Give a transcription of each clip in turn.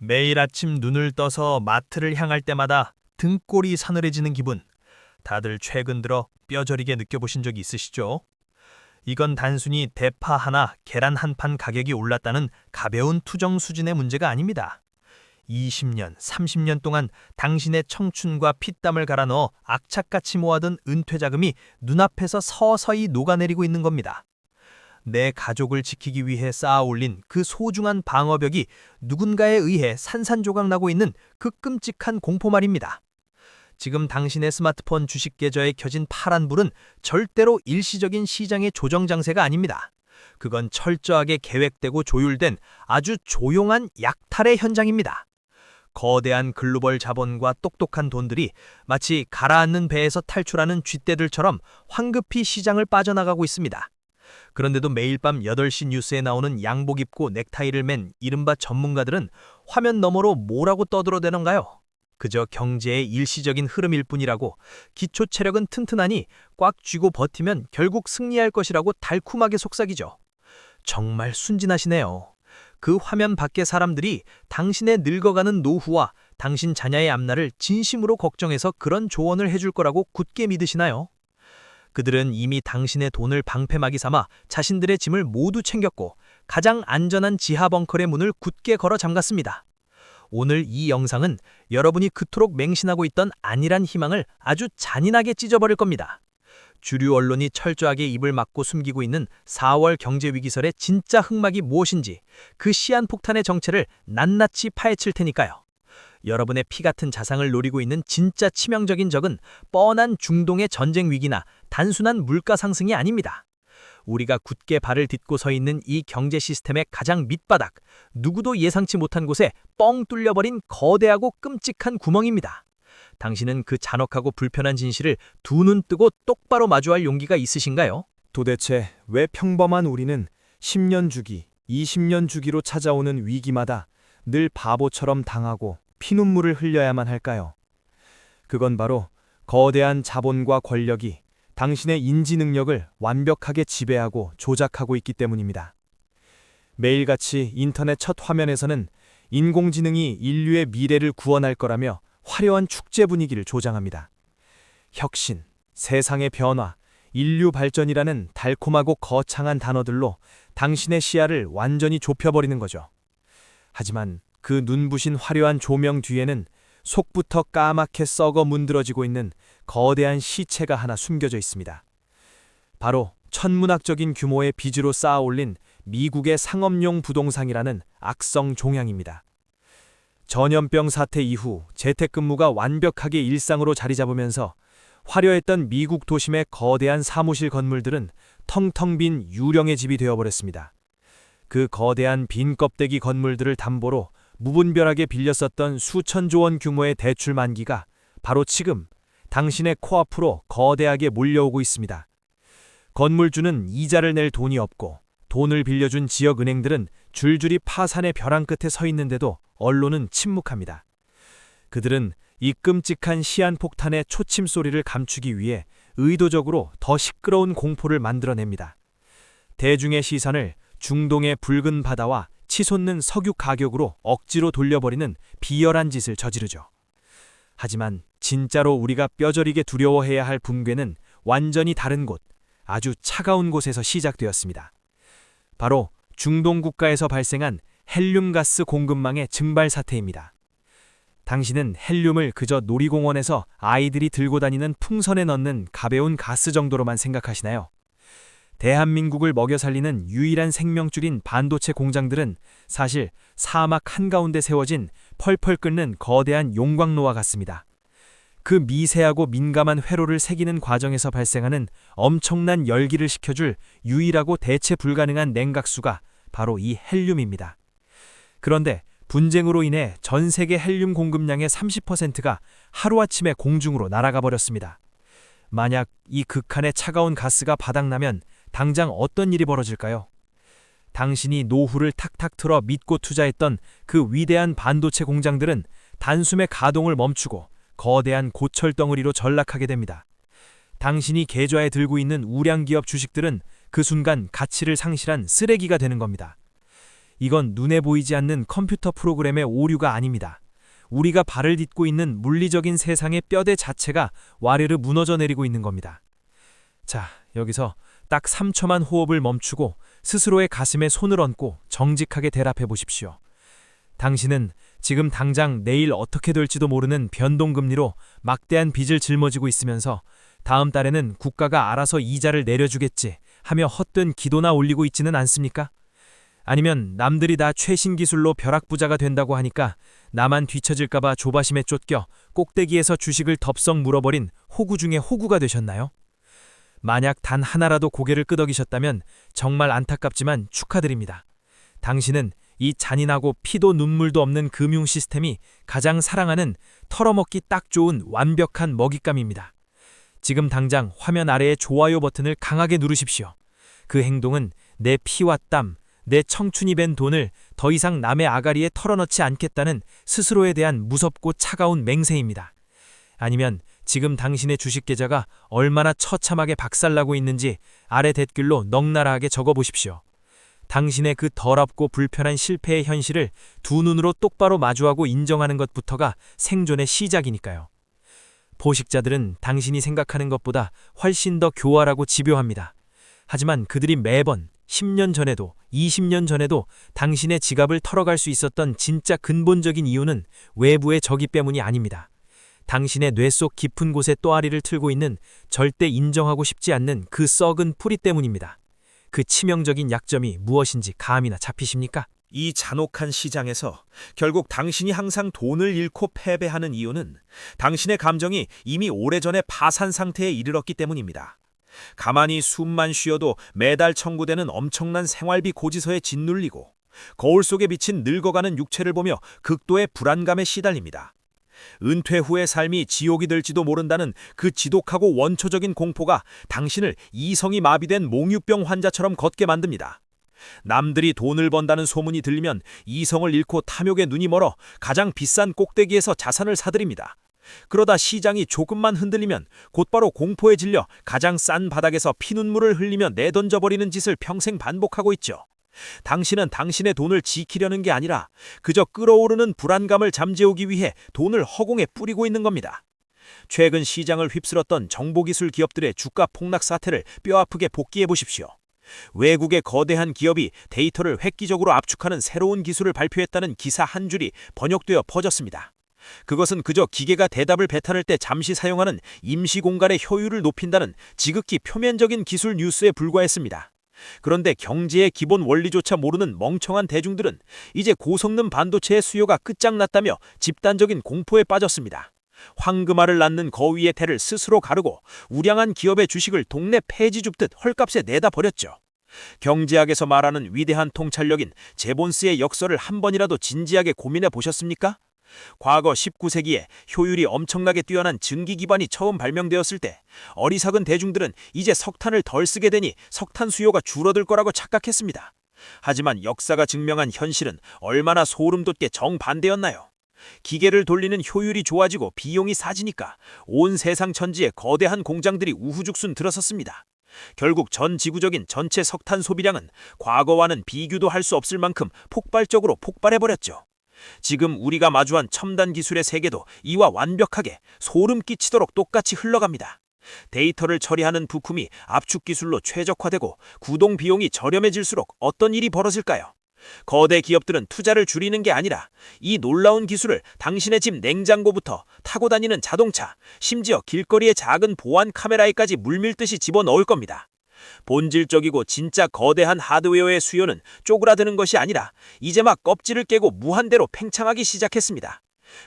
매일 아침 눈을 떠서 마트를 향할 때마다 등골이 서늘해지는 기분. 다들 최근 들어 뼈저리게 느껴보신 적 있으시죠? 이건 단순히 대파 하나, 계란 한 판 가격이 올랐다는 가벼운 투정 수준의 문제가 아닙니다. 20년, 30년 동안 당신의 청춘과 피땀을 갈아 넣어 악착같이 모아둔 은퇴 자금이 눈앞에서 서서히 녹아내리고 있는 겁니다. 내 가족을 지키기 위해 쌓아 올린 그 소중한 방어벽이 누군가에 의해 산산조각나고 있는 그 끔찍한 공포 말입니다. 지금 당신의 스마트폰 주식 계좌에 켜진 파란 불은 절대로 일시적인 시장의 조정 장세가 아닙니다. 그건 철저하게 계획되고 조율된 아주 조용한 약탈의 현장입니다. 거대한 글로벌 자본과 똑똑한 돈들이 마치 가라앉는 배에서 탈출하는 쥐떼들처럼 황급히 시장을 빠져나가고 있습니다. 그런데도 매일 밤 8시 뉴스에 나오는 양복 입고 넥타이를 맨 이른바 전문가들은 화면 너머로 뭐라고 떠들어대는가요? 그저 경제의 일시적인 흐름일 뿐이라고, 기초 체력은 튼튼하니 꽉 쥐고 버티면 결국 승리할 것이라고 달콤하게 속삭이죠. 정말 순진하시네요. 그 화면 밖의 사람들이 당신의 늙어가는 노후와 당신 자녀의 앞날을 진심으로 걱정해서 그런 조언을 해줄 거라고 굳게 믿으시나요? 그들은 이미 당신의 돈을 방패막이 삼아 자신들의 짐을 모두 챙겼고 가장 안전한 지하 벙커의 문을 굳게 걸어 잠갔습니다. 오늘 이 영상은 여러분이 그토록 맹신하고 있던 안일한 희망을 아주 잔인하게 찢어버릴 겁니다. 주류 언론이 철저하게 입을 막고 숨기고 있는 4월 경제위기설의 진짜 흑막이 무엇인지, 그 시한폭탄의 정체를 낱낱이 파헤칠 테니까요. 여러분의 피 같은 자산을 노리고 있는 진짜 치명적인 적은 뻔한 중동의 전쟁 위기나 단순한 물가 상승이 아닙니다. 우리가 굳게 발을 딛고 서 있는 이 경제 시스템의 가장 밑바닥, 누구도 예상치 못한 곳에 뻥 뚫려버린 거대하고 끔찍한 구멍입니다. 당신은 그 잔혹하고 불편한 진실을 두 눈 뜨고 똑바로 마주할 용기가 있으신가요? 도대체 왜 평범한 우리는 10년 주기, 20년 주기로 찾아오는 위기마다 늘 바보처럼 당하고 피눈물을 흘려야만 할까요? 그건 바로 거대한 자본과 권력이 당신의 인지 능력을 완벽하게 지배하고 조작하고 있기 때문입니다. 매일같이 인터넷 첫 화면에서는 인공지능이 인류의 미래를 구원할 거라며 화려한 축제 분위기를 조장합니다. 혁신, 세상의 변화, 인류 발전이라는 달콤하고 거창한 단어들로 당신의 시야를 완전히 좁혀버리는 거죠. 하지만 그 눈부신 화려한 조명 뒤에는 속부터 까맣게 썩어 문드러지고 있는 거대한 시체가 하나 숨겨져 있습니다. 바로 천문학적인 규모의 빚으로 쌓아 올린 미국의 상업용 부동산이라는 악성 종양입니다. 전염병 사태 이후 재택근무가 완벽하게 일상으로 자리 잡으면서 화려했던 미국 도심의 거대한 사무실 건물들은 텅텅 빈 유령의 집이 되어버렸습니다. 그 거대한 빈 껍데기 건물들을 담보로 무분별하게 빌렸었던 수천조 원 규모의 대출 만기가 바로 지금 당신의 코앞으로 거대하게 몰려오고 있습니다. 건물주는 이자를 낼 돈이 없고 돈을 빌려준 지역은행들은 줄줄이 파산의 벼랑 끝에 서 있는데도 언론은 침묵합니다. 그들은 이 끔찍한 시한폭탄의 초침 소리를 감추기 위해 의도적으로 더 시끄러운 공포를 만들어냅니다. 대중의 시선을 중동의 붉은 바다와 치솟는 석유 가격으로 억지로 돌려버리는 비열한 짓을 저지르죠. 하지만 진짜로 우리가 뼈저리게 두려워해야 할 붕괴는 완전히 다른 곳, 아주 차가운 곳에서 시작되었습니다. 바로 중동 국가에서 발생한 헬륨가스 공급망의 증발 사태입니다. 당신은 헬륨을 그저 놀이공원에서 아이들이 들고 다니는 풍선에 넣는 가벼운 가스 정도로만 생각하시나요? 대한민국을 먹여 살리는 유일한 생명줄인 반도체 공장들은 사실 사막 한가운데 세워진 펄펄 끓는 거대한 용광로와 같습니다. 그 미세하고 민감한 회로를 새기는 과정에서 발생하는 엄청난 열기를 식혀줄 유일하고 대체 불가능한 냉각수가 바로 이 헬륨입니다. 그런데 분쟁으로 인해 전 세계 헬륨 공급량의 30%가 하루아침에 공중으로 날아가 버렸습니다. 만약 이 극한의 차가운 가스가 바닥나면 당장 어떤 일이 벌어질까요? 당신이 노후를 탁탁 틀어 믿고 투자했던 그 위대한 반도체 공장들은 단숨에 가동을 멈추고 거대한 고철 덩어리로 전락하게 됩니다. 당신이 계좌에 들고 있는 우량 기업 주식들은 그 순간 가치를 상실한 쓰레기가 되는 겁니다. 이건 눈에 보이지 않는 컴퓨터 프로그램의 오류가 아닙니다. 우리가 발을 딛고 있는 물리적인 세상의 뼈대 자체가 와르르 무너져 내리고 있는 겁니다. 자, 여기서 딱 3초만 호흡을 멈추고 스스로의 가슴에 손을 얹고 정직하게 대답해 보십시오. 당신은 지금 당장 내일 어떻게 될지도 모르는 변동금리로 막대한 빚을 짊어지고 있으면서 다음 달에는 국가가 알아서 이자를 내려주겠지 하며 헛된 기도나 올리고 있지는 않습니까? 아니면 남들이 다 최신 기술로 벼락부자가 된다고 하니까 나만 뒤처질까봐 조바심에 쫓겨 꼭대기에서 주식을 덥석 물어버린 호구 중에 호구가 되셨나요? 만약 단 하나라도 고개를 끄덕이셨다면 정말 안타깝지만 축하드립니다. 당신은 이 잔인하고 피도 눈물도 없는 금융 시스템이 가장 사랑하는 털어먹기 딱 좋은 완벽한 먹잇감입니다. 지금 당장 화면 아래의 좋아요 버튼을 강하게 누르십시오. 그 행동은 내 피와 땀, 내 청춘이 벤 돈을 더 이상 남의 아가리에 털어넣지 않겠다는 스스로에 대한 무섭고 차가운 맹세입니다. 아니면 지금 당신의 주식 계좌가 얼마나 처참하게 박살나고 있는지 아래 댓글로 넉나라하게 적어보십시오. 당신의 그 더럽고 불편한 실패의 현실을 두 눈으로 똑바로 마주하고 인정하는 것부터가 생존의 시작이니까요. 포식자들은 당신이 생각하는 것보다 훨씬 더 교활하고 집요합니다. 하지만 그들이 매번 10년 전에도 20년 전에도 당신의 지갑을 털어갈 수 있었던 진짜 근본적인 이유는 외부의 적이 때문이 아닙니다. 당신의 뇌 속 깊은 곳에 또아리를 틀고 있는 절대 인정하고 싶지 않는 그 썩은 뿌리 때문입니다. 그 치명적인 약점이 무엇인지 감이나 잡히십니까? 이 잔혹한 시장에서 결국 당신이 항상 돈을 잃고 패배하는 이유는 당신의 감정이 이미 오래전에 파산 상태에 이르렀기 때문입니다. 가만히 숨만 쉬어도 매달 청구되는 엄청난 생활비 고지서에 짓눌리고 거울 속에 비친 늙어가는 육체를 보며 극도의 불안감에 시달립니다. 은퇴 후의 삶이 지옥이 될지도 모른다는 그 지독하고 원초적인 공포가 당신을 이성이 마비된 몽유병 환자처럼 걷게 만듭니다. 남들이 돈을 번다는 소문이 들리면 이성을 잃고 탐욕에 눈이 멀어 가장 비싼 꼭대기에서 자산을 사들입니다. 그러다 시장이 조금만 흔들리면 곧바로 공포에 질려 가장 싼 바닥에서 피눈물을 흘리며 내던져버리는 짓을 평생 반복하고 있죠. 당신은 당신의 돈을 지키려는 게 아니라 그저 끓어오르는 불안감을 잠재우기 위해 돈을 허공에 뿌리고 있는 겁니다. 최근 시장을 휩쓸었던 정보기술 기업들의 주가 폭락 사태를 뼈아프게 복기해 보십시오. 외국의 거대한 기업이 데이터를 획기적으로 압축하는 새로운 기술을 발표했다는 기사 한 줄이 번역되어 퍼졌습니다. 그것은 그저 기계가 대답을 배달할 때 잠시 사용하는 임시 공간의 효율을 높인다는 지극히 표면적인 기술 뉴스에 불과했습니다. 그런데 경제의 기본 원리조차 모르는 멍청한 대중들은 이제 고성능 반도체의 수요가 끝장났다며 집단적인 공포에 빠졌습니다. 황금알을 낳는 거위의 태를 스스로 가르고 우량한 기업의 주식을 동네 폐지 줍듯 헐값에 내다 버렸죠. 경제학에서 말하는 위대한 통찰력인 제본스의 역설을 한 번이라도 진지하게 고민해 보셨습니까? 과거 19세기에 효율이 엄청나게 뛰어난 증기 기반이 처음 발명되었을 때 어리석은 대중들은 이제 석탄을 덜 쓰게 되니 석탄 수요가 줄어들 거라고 착각했습니다. 하지만 역사가 증명한 현실은 얼마나 소름 돋게 정반대였나요? 기계를 돌리는 효율이 좋아지고 비용이 싸지니까 온 세상 천지에 거대한 공장들이 우후죽순 들어섰습니다. 결국 전 지구적인 전체 석탄 소비량은 과거와는 비교도 할 수 없을 만큼 폭발적으로 폭발해버렸죠. 지금 우리가 마주한 첨단 기술의 세계도 이와 완벽하게 소름 끼치도록 똑같이 흘러갑니다. 데이터를 처리하는 부품이 압축 기술로 최적화되고 구동 비용이 저렴해질수록 어떤 일이 벌어질까요? 거대 기업들은 투자를 줄이는 게 아니라 이 놀라운 기술을 당신의 집 냉장고부터 타고 다니는 자동차, 심지어 길거리의 작은 보안 카메라에까지 물밀듯이 집어넣을 겁니다. 본질적이고 진짜 거대한 하드웨어의 수요는 쪼그라드는 것이 아니라 이제 막 껍질을 깨고 무한대로 팽창하기 시작했습니다.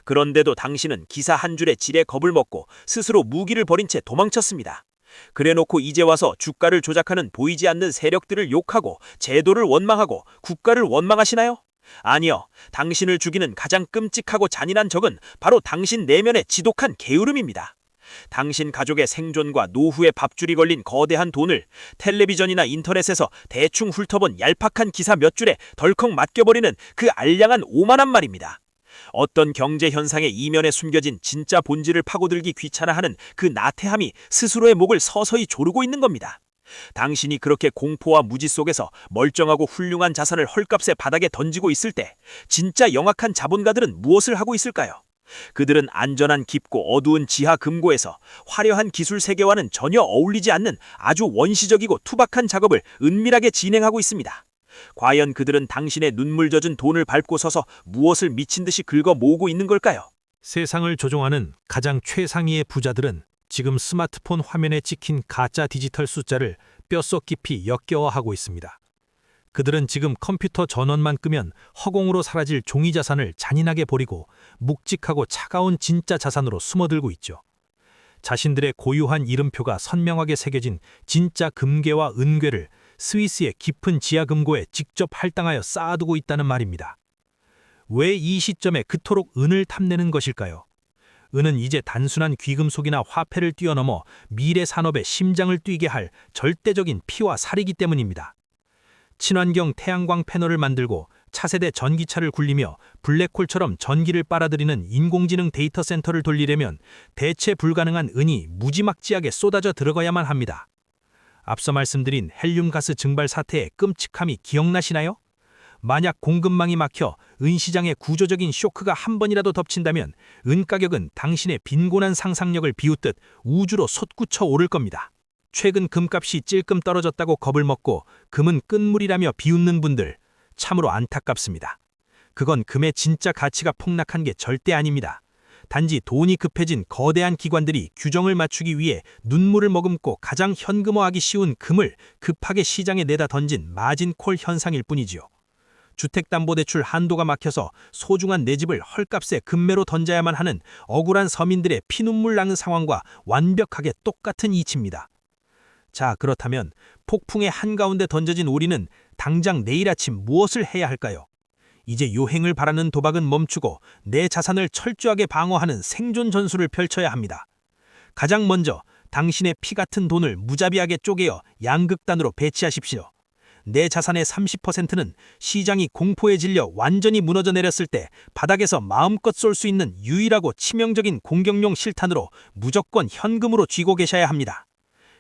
그런데도 당신은 기사 한 줄의 질에 겁을 먹고 스스로 무기를 버린 채 도망쳤습니다. 그래놓고 이제 와서 주가를 조작하는 보이지 않는 세력들을 욕하고 제도를 원망하고 국가를 원망하시나요? 아니요. 당신을 죽이는 가장 끔찍하고 잔인한 적은 바로 당신 내면의 지독한 게으름입니다. 당신 가족의 생존과 노후의 밥줄이 걸린 거대한 돈을 텔레비전이나 인터넷에서 대충 훑어본 얄팍한 기사 몇 줄에 덜컥 맡겨버리는 그 알량한 오만한 말입니다. 어떤 경제 현상의 이면에 숨겨진 진짜 본질을 파고들기 귀찮아하는 그 나태함이 스스로의 목을 서서히 조르고 있는 겁니다. 당신이 그렇게 공포와 무지 속에서 멀쩡하고 훌륭한 자산을 헐값에 바닥에 던지고 있을 때 진짜 영악한 자본가들은 무엇을 하고 있을까요? 그들은 안전한 깊고 어두운 지하 금고에서 화려한 기술 세계와는 전혀 어울리지 않는 아주 원시적이고 투박한 작업을 은밀하게 진행하고 있습니다. 과연 그들은 당신의 눈물 젖은 돈을 밟고 서서 무엇을 미친 듯이 긁어 모으고 있는 걸까요? 세상을 조종하는 가장 최상위의 부자들은 지금 스마트폰 화면에 찍힌 가짜 디지털 숫자를 뼛속 깊이 역겨워하고 있습니다. 그들은 지금 컴퓨터 전원만 끄면 허공으로 사라질 종이 자산을 잔인하게 버리고 묵직하고 차가운 진짜 자산으로 숨어들고 있죠. 자신들의 고유한 이름표가 선명하게 새겨진 진짜 금괴와 은괴를 스위스의 깊은 지하 금고에 직접 할당하여 쌓아두고 있다는 말입니다. 왜 이 시점에 그토록 은을 탐내는 것일까요? 은은 이제 단순한 귀금속이나 화폐를 뛰어넘어 미래 산업의 심장을 뛰게 할 절대적인 피와 살이기 때문입니다. 친환경 태양광 패널을 만들고 차세대 전기차를 굴리며 블랙홀처럼 전기를 빨아들이는 인공지능 데이터 센터를 돌리려면 대체 불가능한 은이 무지막지하게 쏟아져 들어가야만 합니다. 앞서 말씀드린 헬륨가스 증발 사태의 끔찍함이 기억나시나요? 만약 공급망이 막혀 은시장의 구조적인 쇼크가 한 번이라도 덮친다면 은 가격은 당신의 빈곤한 상상력을 비웃듯 우주로 솟구쳐 오를 겁니다. 최근 금값이 찔끔 떨어졌다고 겁을 먹고 금은 끝물이라며 비웃는 분들 참으로 안타깝습니다. 그건 금의 진짜 가치가 폭락한 게 절대 아닙니다. 단지 돈이 급해진 거대한 기관들이 규정을 맞추기 위해 눈물을 머금고 가장 현금화하기 쉬운 금을 급하게 시장에 내다 던진 마진콜 현상일 뿐이지요. 주택담보대출 한도가 막혀서 소중한 내 집을 헐값에 금매로 던져야만 하는 억울한 서민들의 피눈물 나는 상황과 완벽하게 똑같은 이치입니다. 자, 그렇다면 폭풍의 한가운데 던져진 우리는 당장 내일 아침 무엇을 해야 할까요? 이제 요행을 바라는 도박은 멈추고 내 자산을 철저하게 방어하는 생존 전술을 펼쳐야 합니다. 가장 먼저 당신의 피 같은 돈을 무자비하게 쪼개어 양극단으로 배치하십시오. 내 자산의 30%는 시장이 공포에 질려 완전히 무너져 내렸을 때 바닥에서 마음껏 쏠 수 있는 유일하고 치명적인 공격용 실탄으로 무조건 현금으로 쥐고 계셔야 합니다.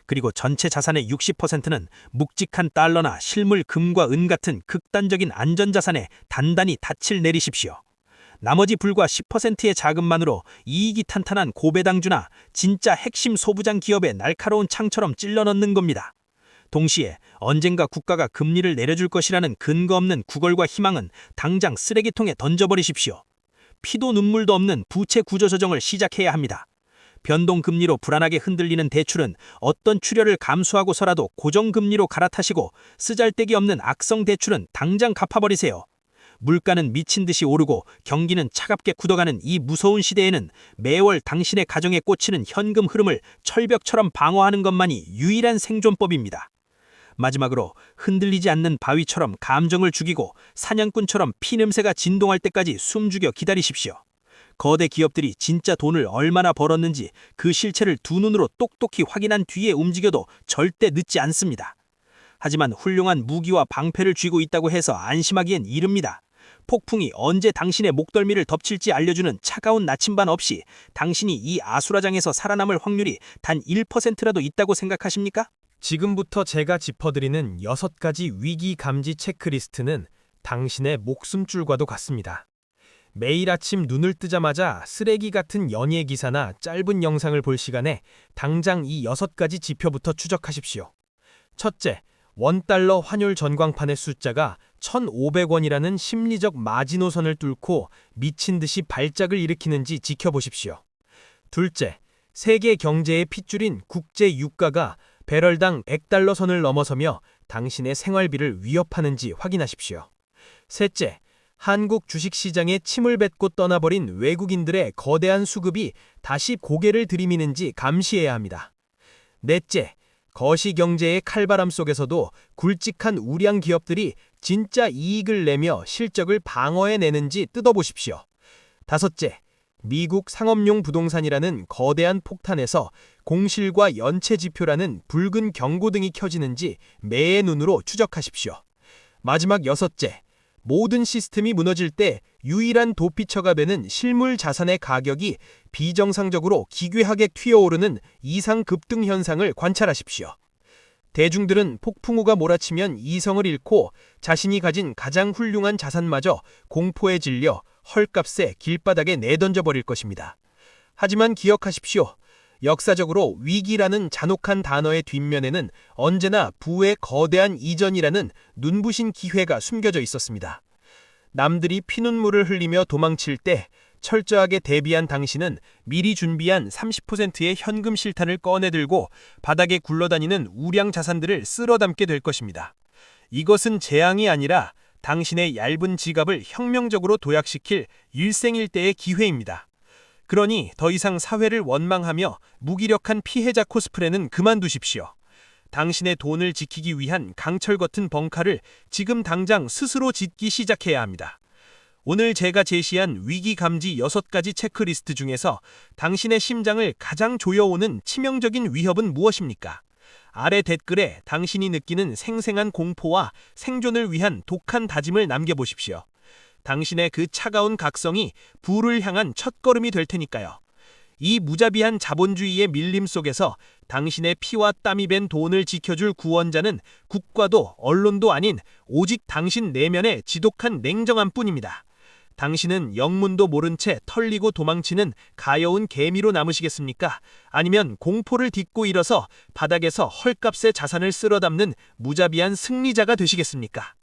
그리고 전체 자산의 60%는 묵직한 달러나 실물 금과 은 같은 극단적인 안전자산에 단단히 닻을 내리십시오. 나머지 불과 10%의 자금만으로 이익이 탄탄한 고배당주나 진짜 핵심 소부장 기업의 날카로운 창처럼 찔러 넣는 겁니다. 동시에 언젠가 국가가 금리를 내려줄 것이라는 근거 없는 구걸과 희망은 당장 쓰레기통에 던져버리십시오. 피도 눈물도 없는 부채 구조 조정을 시작해야 합니다. 변동금리로 불안하게 흔들리는 대출은 어떤 출혈을 감수하고서라도 고정금리로 갈아타시고 쓰잘데기 없는 악성 대출은 당장 갚아버리세요. 물가는 미친 듯이 오르고 경기는 차갑게 굳어가는 이 무서운 시대에는 매월 당신의 가정에 꽂히는 현금 흐름을 철벽처럼 방어하는 것만이 유일한 생존법입니다. 마지막으로 흔들리지 않는 바위처럼 감정을 죽이고 사냥꾼처럼 피냄새가 진동할 때까지 숨죽여 기다리십시오. 거대 기업들이 진짜 돈을 얼마나 벌었는지 그 실체를 두 눈으로 똑똑히 확인한 뒤에 움직여도 절대 늦지 않습니다. 하지만 훌륭한 무기와 방패를 쥐고 있다고 해서 안심하기엔 이릅니다. 폭풍이 언제 당신의 목덜미를 덮칠지 알려주는 차가운 나침반 없이 당신이 이 아수라장에서 살아남을 확률이 단 1%라도 있다고 생각하십니까? 지금부터 제가 짚어드리는 6가지 위기 감지 체크리스트는 당신의 목숨줄과도 같습니다. 매일 아침 눈을 뜨자마자 쓰레기 같은 연예 기사나 짧은 영상을 볼 시간에 당장 이 6가지 지표부터 추적하십시오. 첫째, 원달러 환율 전광판의 숫자가 1,500원이라는 심리적 마지노선을 뚫고 미친 듯이 발작을 일으키는지 지켜보십시오. 둘째, 세계 경제의 핏줄인 국제 유가가 배럴당 100달러 선을 넘어서며 당신의 생활비를 위협하는지 확인하십시오. 셋째, 한국 주식시장에 침을 뱉고 떠나버린 외국인들의 거대한 수급이 다시 고개를 들이미는지 감시해야 합니다. 넷째, 거시경제의 칼바람 속에서도 굵직한 우량 기업들이 진짜 이익을 내며 실적을 방어해내는지 뜯어보십시오. 다섯째, 미국 상업용 부동산이라는 거대한 폭탄에서 공실과 연체 지표라는 붉은 경고등이 켜지는지 매의 눈으로 추적하십시오. 마지막 여섯째, 모든 시스템이 무너질 때 유일한 도피처가 되는 실물 자산의 가격이 비정상적으로 기괴하게 튀어오르는 이상 급등 현상을 관찰하십시오. 대중들은 폭풍우가 몰아치면 이성을 잃고 자신이 가진 가장 훌륭한 자산마저 공포에 질려 헐값에 길바닥에 내던져 버릴 것입니다. 하지만 기억하십시오. 역사적으로 위기라는 잔혹한 단어의 뒷면에는 언제나 부의 거대한 이전이라는 눈부신 기회가 숨겨져 있었습니다. 남들이 피눈물을 흘리며 도망칠 때 철저하게 대비한 당신은 미리 준비한 30%의 현금 실탄을 꺼내들고 바닥에 굴러다니는 우량 자산들을 쓸어담게 될 것입니다. 이것은 재앙이 아니라 당신의 얇은 지갑을 혁명적으로 도약시킬 일생일대의 기회입니다. 그러니 더 이상 사회를 원망하며 무기력한 피해자 코스프레는 그만두십시오. 당신의 돈을 지키기 위한 강철 같은 벙카를 지금 당장 스스로 짓기 시작해야 합니다. 오늘 제가 제시한 위기 감지 6가지 체크리스트 중에서 당신의 심장을 가장 조여오는 치명적인 위협은 무엇입니까? 아래 댓글에 당신이 느끼는 생생한 공포와 생존을 위한 독한 다짐을 남겨보십시오. 당신의 그 차가운 각성이 부를 향한 첫걸음이 될 테니까요. 이 무자비한 자본주의의 밀림 속에서 당신의 피와 땀이 밴 돈을 지켜줄 구원자는 국가도 언론도 아닌 오직 당신 내면의 지독한 냉정함 뿐입니다. 당신은 영문도 모른 채 털리고 도망치는 가여운 개미로 남으시겠습니까? 아니면 공포를 딛고 일어서 바닥에서 헐값의 자산을 쓸어담는 무자비한 승리자가 되시겠습니까?